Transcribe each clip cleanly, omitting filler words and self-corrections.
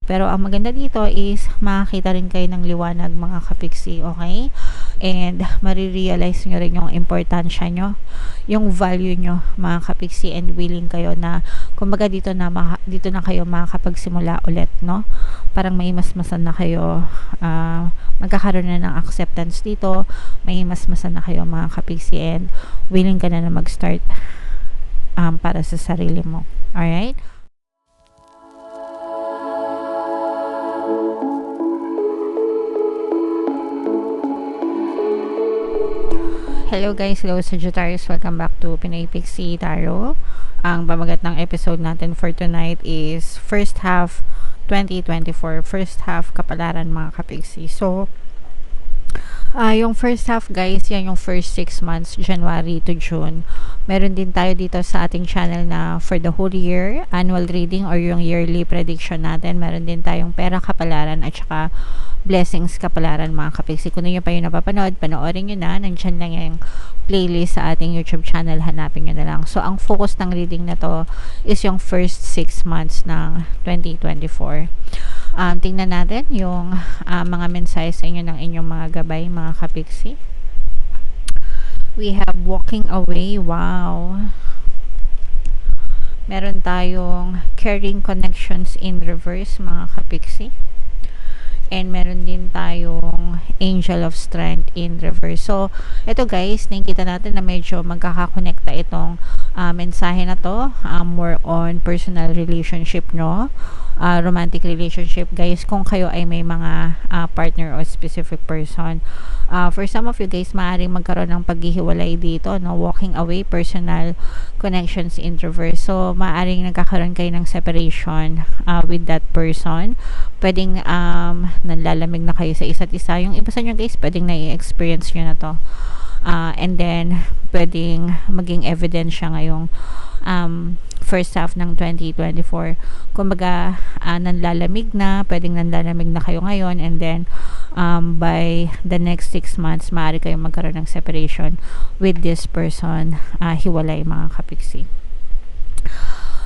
Pero ang maganda dito is makakita rin kayo ng liwanag mga kapiksi, okay? And marirealize nyo rin yung importansya nyo, yung value nyo mga kapiksi, and willing kayo na kumbaga dito na kayo makakapagsimula ulit, no? Parang may masmasan na kayo, magkakaroon na ng acceptance dito, may masmasan na kayo mga kapiksi, and willing ka na mag-start para sa sarili mo. Alright? Hello guys, hello Sagittarius, welcome back to Pinoy Pixie Tarot. Ang pamagat ng episode natin for tonight is first half 2024, first half kapalaran mga kapixie. So, yung first half guys, yan yung first 6 months, January to June. Meron din tayo dito sa ating channel na for the whole year, annual reading or yung yearly prediction natin. Meron din tayong pera kapalaran at saka blessings kapalaran mga kapiksi. Kung nyo pa yung napapanood, panoorin nyo na. Nandyan lang yung playlist sa ating YouTube channel. Hanapin nyo na lang. So, ang focus ng reading na to is yung first 6 months ng 2024. Tingnan natin yung mga mensahe sa inyo ng inyong mga gabay, mga kapiksi. We have walking away. Wow. Meron tayong carrying connections in reverse, mga kapiksi. And meron din tayong angel of strength in reverse. So, ito guys, nakikita natin na medyo magkakakonekta itong mensahe na to. More on personal relationship, no? Romantic relationship, guys. Kung kayo ay may mga partner o specific person. For some of you guys, maaaring magkaroon ng paghihiwalay dito, no? Walking away, personal connections in reverse. So, maaaring nagkakaroon kayo ng separation with that person. Pwedeng nanlalamig na kayo sa isa't isa. Yung iba sa inyo guys, pwedeng na-experience nyo na to. And then, pwedeng maging evidence siya ngayong first half ng 2024. Kumbaga, nanlalamig na, pwedeng nanlalamig na kayo ngayon, and then, by the next 6 months, maaari kayong magkaroon ng separation with this person, hiwalay mga kapiksi.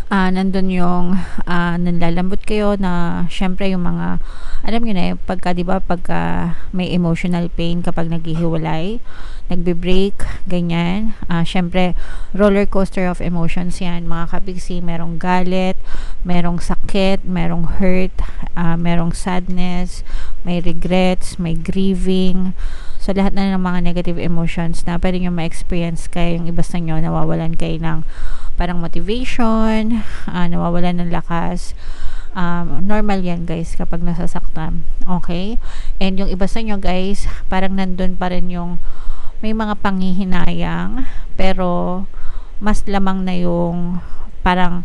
Nandun yung nanlalambot kayo na syempre yung mga alam nyo na pagka diba pagka may emotional pain kapag naghihiwalay, nagbe-break, ganyan, syempre roller coaster of emotions yan mga kapiksi. Merong galit, merong sakit, merong hurt, merong sadness, may regrets, may grieving. So lahat na ng mga negative emotions na pwede nyo ma-experience kayo. Yung iba sa nyo nawawalan kayo ng parang motivation, nawawalan ng lakas. Normal yan guys kapag nasasaktan. Okay? And yung iba sa inyo guys, parang nandun pa rin yung may mga panghihinayang, pero mas lamang na yung parang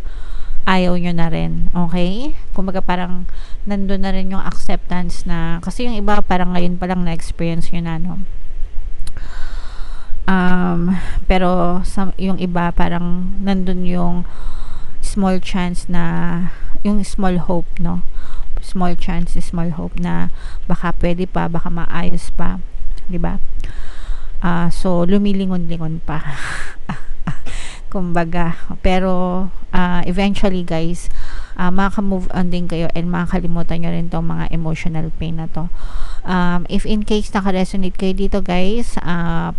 ayaw nyo na rin. Okay? Kumbaga parang nandun na rin yung acceptance na, kasi yung iba parang ngayon pa lang na-experience nyo na, no? Pero yung iba parang nandun yung small chance na, yung small hope, no? Small chance, small hope na baka pwede pa, baka maayos pa, di ba? So lumilingon-lingon pa. Kumbaga, pero eventually guys, maka-move on din kayo and makakalimutan nyo rin tong mga emotional pain na to. If in case naka-resonate kayo dito guys,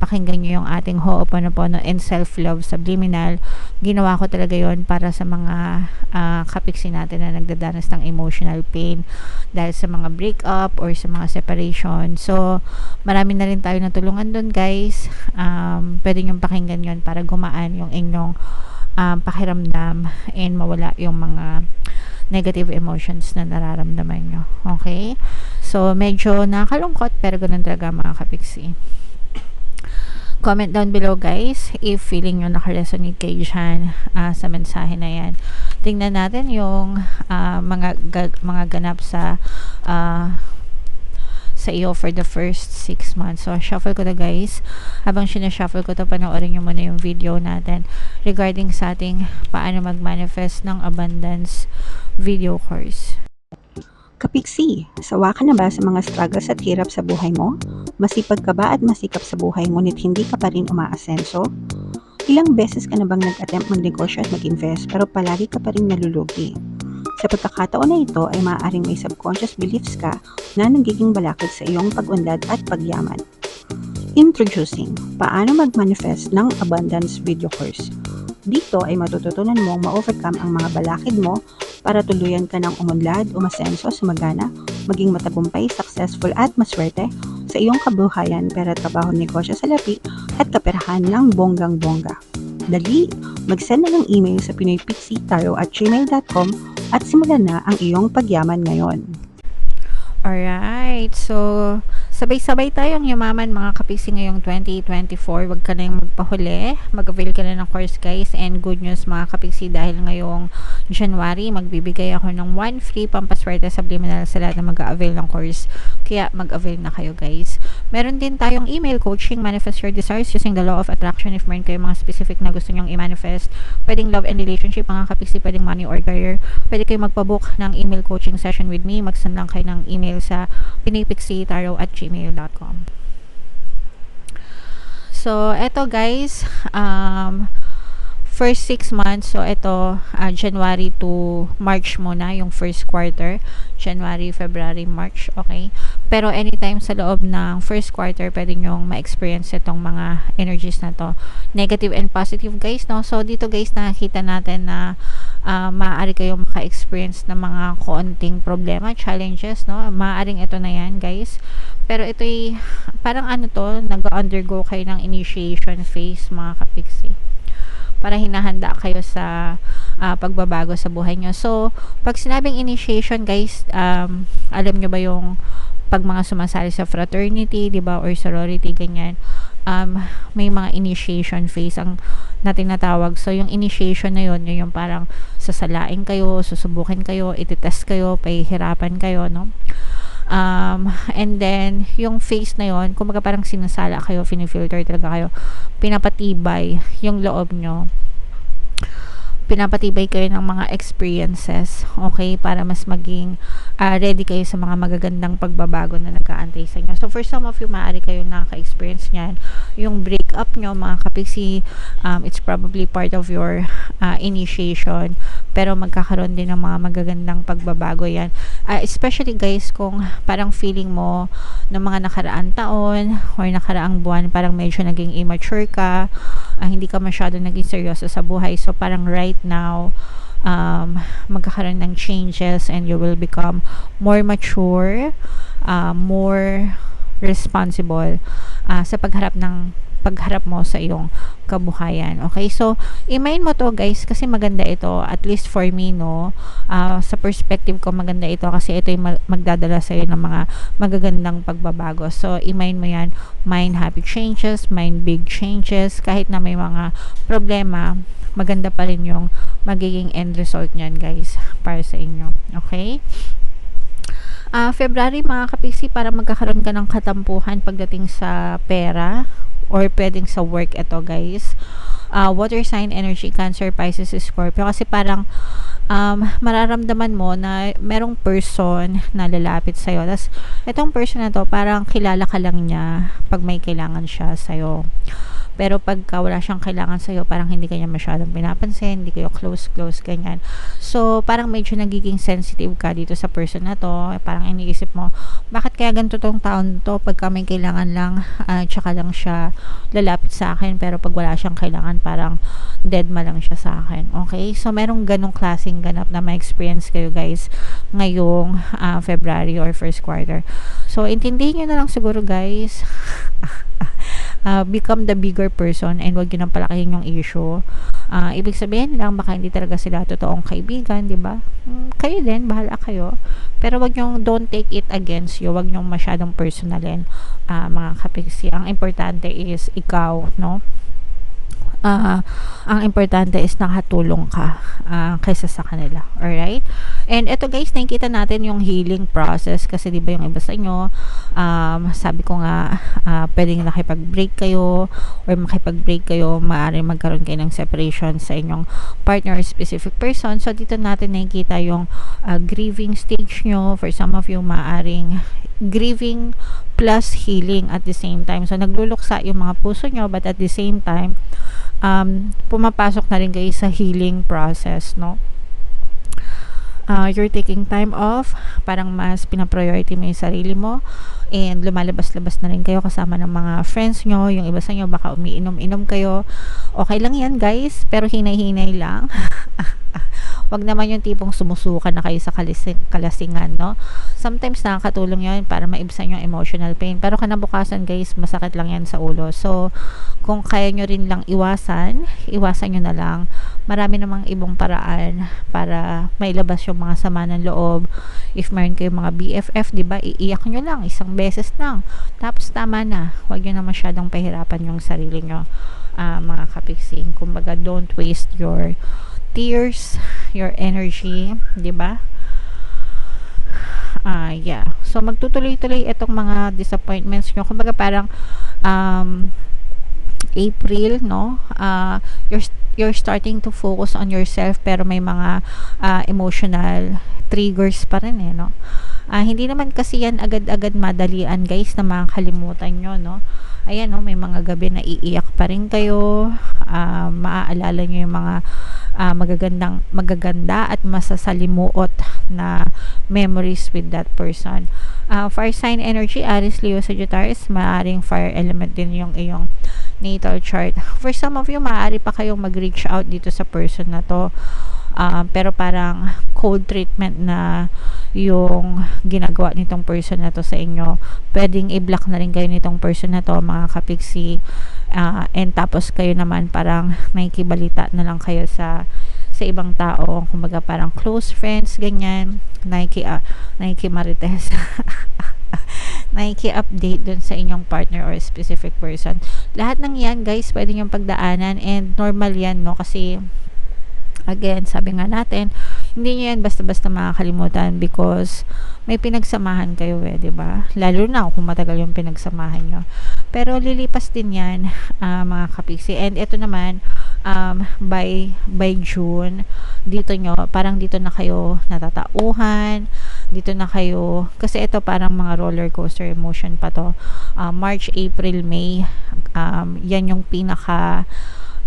pakinggan nyo yung ating Ho'oponopono and Self-Love Subliminal. Ginawa ko talaga yon para sa mga kapiksi natin na nagdadanas ng emotional pain dahil sa mga breakup or sa mga separation. So, marami na rin tayo natulungan dun guys. Pwede nyo pakinggan yon para gumaan yung inyong pakiramdam and mawala yung mga negative emotions na nararamdaman nyo. Okay? So, medyo nakakalungkot pero ganun talaga mga kapiksi. Comment down below guys if feeling nyo nakaresonate kayo dyan sa mensahe na yan. Tingnan natin yung mga ganap sa iyo for the first 6 months. So, shuffle ko na guys. Habang sinashuffle ko to, panoorin nyo muna yung video natin regarding sa ating paano mag-manifest ng abundance video course. Kapiksi, sawa ka na ba sa mga struggles at hirap sa buhay mo? Masipag ka ba at masikap sa buhay ngunit hindi ka pa rin umaasenso? Ilang beses ka na bang nag-attempt magnegosyo at mag-invest pero palagi ka pa rin nalulugi? Sa pagkakataon na ito ay maaaring may subconscious beliefs ka na nagiging balakid sa iyong pag-unlad at pagyaman. Introducing, paano mag-manifest ng abundance video course. Dito ay matututunan mong ma-overcome ang mga balakid mo para tuluyan ka ng umunlad, umasenso, sumagana, maging matagumpay, successful at maswerte sa iyong kabuhayan, pera, trabaho, negosyo, salapi at kaperahan ng bonggang-bongga. Dali, mag-send na ng email sa pinoypixie@gmail.com at simulan na ang iyong pagyaman ngayon. Alright, so sabay-sabay tayong yumaman mga kapiksi ngayong 2024. Huwag ka na yung magpahuli. Mag-avail ka na ng course guys. And good news mga kapiksi, dahil ngayong January, magbibigay ako ng 1 free pampaswerte subliminal sa lahat na mag-avail ng course. Kaya mag-avail na kayo guys. Meron din tayong email coaching, manifest your desires using the law of attraction. If meron kayo mga specific na gusto nyong i-manifest, pwedeng love and relationship mga kapiksi, pwedeng money or career, pwede kayo magpabook ng email coaching session with me. Mag-send lang kayo ng email sa pinoypixie@gmail.com. So, eto guys, first 6 months, so ito, January to March muna, yung first quarter, January, February, March, okay? Pero anytime sa loob ng first quarter, pwede nyong ma-experience itong mga energies na to, negative and positive guys, no? So, dito guys, nakikita natin na maaari kayong maka-experience ng mga konting problema, challenges, no? Maaaring ito na yan guys, pero ito'y parang ano to, nag-undergo kayo ng initiation phase mga kapiksi, para hinahanda kayo sa pagbabago sa buhay nyo. So, pag sinabing initiation guys, alam nyo ba yung pag mga sumasali sa fraternity, di ba, or sorority, ganyan, may mga initiation phase ang natin natawag. So, yung initiation na yun, yung parang sasalain kayo, susubukin kayo, ititest kayo, pahihirapan kayo, no? And then, yung phase na yun, kumbaga parang sinasala kayo, finifilter talaga kayo, pinapatibay yung loob nyo, pinapatibay kayo ng mga experiences, okay, para mas maging ready kayo sa mga magagandang pagbabago na nag-aantay sa inyo. So, for some of you, maaari kayo nakaka-experience nyan. Yung breakup nyo, mga kapiksi, it's probably part of your initiation, pero magkakaroon din ng mga magagandang pagbabago yan. Especially guys, kung parang feeling mo ng mga nakaraang taon or nakaraang buwan, parang medyo naging immature ka, hindi ka masyado naging seryoso sa buhay. So, parang right now, magkakaroon ng changes and you will become more mature, more responsible sa pagharap mo sa iyong kabuhayan. Okay, so i-mind mo to guys, kasi maganda ito, at least for me, no, sa perspective ko maganda ito kasi ito yung magdadala sa iyo ng mga magagandang pagbabago. So i-mind mo yan, mind happy changes, mind big changes, kahit na may mga problema, maganda pa rin yung magiging end result nyan guys para sa inyo. Okay, February mga kapiksi, para magkakaroon ka ng katampuhan pagdating sa pera or pwedeng sa work. Ito guys, water sign energy, Cancer, Pisces, Scorpio, kasi parang mararamdaman mo na merong person na lalapit sa'yo, tapos itong person na to parang kilala ka lang niya pag may kailangan siya sa'yo, pero pagka wala siyang kailangan sa'yo, parang hindi kanya masyadong pinapansin, hindi kayo close, ganyan. So, parang medyo nagiging sensitive ka dito sa person na to. Parang iniisip mo, bakit kaya ganito tong taon to, pagka may kailangan lang, tsaka lang siya lalapit sa akin, pero pag wala siyang kailangan, parang dead ma lang siya sa akin. Okay? So, merong ganong klaseng ganap na ma-experience kayo guys ngayong February or first quarter. So, intindihin nyo na lang siguro guys, become the bigger person and wag yun ang palakihin yung issue. Ibig sabihin lang, baka hindi talaga sila totoong kaibigan, di ba? Kayo din, bahala kayo. Pero wag yung, don't take it against you. Wag yung masyadong personalin, mga kapiksi. Ang importante is ikaw, no? Ang importante is nakatulong ka kaysa sa kanila. Alright? And eto guys, nakikita natin yung healing process, kasi di ba yung iba sa inyo, sabi ko nga, pwedeng nakipag-break kayo or makipag-break kayo, maaaring magkaroon kayo ng separation sa inyong partner or specific person. So dito natin nakikita yung grieving stage nyo. For some of you, maaaring grieving plus healing at the same time. So nagluluksa yung mga puso nyo, but at the same time, pumapasok na rin kayo sa healing process, no? you're taking time off, parang mas pinapriority mo yung sarili mo, and lumalabas-labas na rin kayo kasama ng mga friends nyo, yung iba sa nyo baka umiinom-inom kayo, okay lang yan guys, pero hinay-hinay lang. Wag naman yung tipong sumusuka na kayo sa kalasingan, no? Sometimes nakakatulong yun para maibsan yung emotional pain, pero kinabukasan guys, masakit lang yan sa ulo. So kung kaya nyo rin lang iwasan nyo na lang. Marami namang ibang paraan para mailabas yung mga sama ng loob. If mayroon kayong mga BFF, diba, iiyak nyo lang isang beses lang, tapos tama na. Huwag nyo na masyadong pahirapan yung sarili nyo, mga kapiksing. Kumbaga, don't waste your tears, your energy, diba? Yeah. So magtutuloy-tuloy itong mga disappointments nyo. Kumbaga parang April, no? You're starting to focus on yourself, pero may mga emotional triggers pa rin, no? Hindi naman kasi yan agad-agad madalian guys na makakalimutan nyo, no? Ayan, no, may mga gabi na iiyak pa rin kayo, maaalala nyo yung mga magaganda at masasalimuot na memories with that person. Fire sign energy, Aries, Leo, Sagittarius, maaaring fire element din yung iyong natal chart. For some of you, maaari pa kayong mag-reach out dito sa person na to, pero parang cold treatment na yung ginagawa nitong person na to sa inyo. Pwedeng i-block na rin kayo nitong person na to, mga kapiksi, and tapos kayo naman parang nakikibalita na lang kayo sa ibang tao, kumbaga parang close friends, ganyan, nakikimarites nakiki-update dun sa inyong partner or specific person. Lahat ng yan guys, pwede nyo pagdaanan, and normal yan, no? Kasi again, sabi nga natin, hindi nyo yan basta-basta makakalimutan because may pinagsamahan kayo, diba? Lalo na kung matagal yung pinagsamahan nyo. Pero lilipas din yan, mga kapiksi. And ito naman, by June, dito na kayo natatauhan, dito na kayo, kasi ito parang mga roller coaster emotion pa to. March, April, May, yan yung pinaka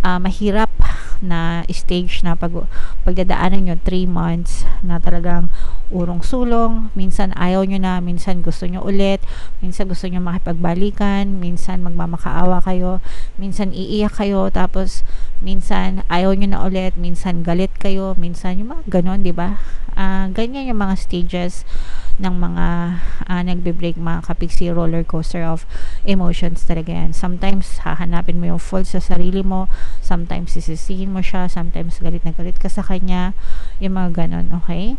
mahirap na stage na pagdadaanan nyo, 3 months na talagang urong sulong. Minsan ayaw nyo na, minsan gusto nyo ulit, minsan gusto nyo makipagbalikan, minsan magmamakaawa kayo, minsan iiyak kayo, tapos minsan ayaw nyo na ulit, minsan galit kayo, minsan yung mga ganon, diba? Ganyan yung mga stages ng mga nagbe-break, mga kapiksi, roller coaster of emotions talaga yan. Sometimes hahanapin mo yung fault sa sarili mo, sometimes sisisihin mo siya, sometimes galit na galit ka sa kanya, yung mga ganon, okay?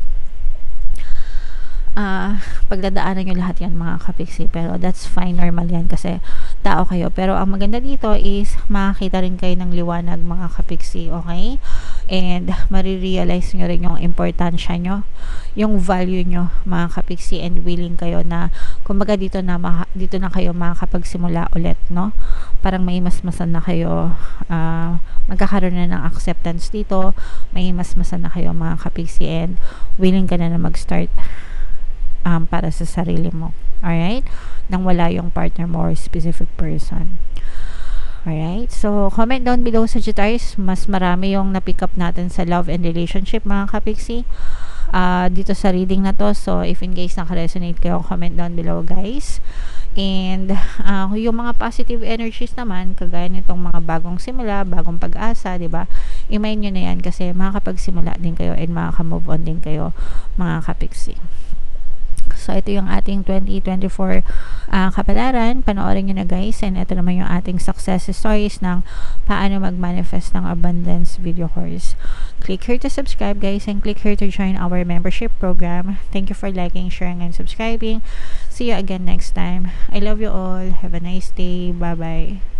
Pagdadaanan nyo lahat yan, mga kapiksi, pero that's fine, normal yan kasi tao kayo. Pero ang maganda dito is makakita rin kayo ng liwanag, mga kapiksi, okay? And marirealize nyo rin yung importansya nyo, yung value nyo, mga kapiksi, and willing kayo na kumbaga dito na kayo makakapagsimula ulit, no? Parang may masmasan na kayo, magkakaroon na ng acceptance dito, may masmasan na kayo, mga kapiksi, and willing ka na mag-start para sa sarili mo, alright? Nang wala yung partner mo or specific person. Alright, so comment down below, Sagittarius, mas marami yung na-pick up natin sa love and relationship, mga kapiksi, dito sa reading na to. So if in case naka-resonate kayo, comment down below guys. And yung mga positive energies naman, kagaya nitong mga bagong simula, bagong pag-asa, diba? I-mind nyo na yan kasi makakapagsimula din kayo and makaka-move on din kayo, mga kapiksi. So, ito yung ating 2024 kapalaran. Panoorin nyo na guys. And ito naman yung ating success stories ng paano mag-manifest ng abundance video course. Click here to subscribe guys, and click here to join our membership program. Thank you for liking, sharing, and subscribing. See you again next time. I love you all. Have a nice day. Bye-bye.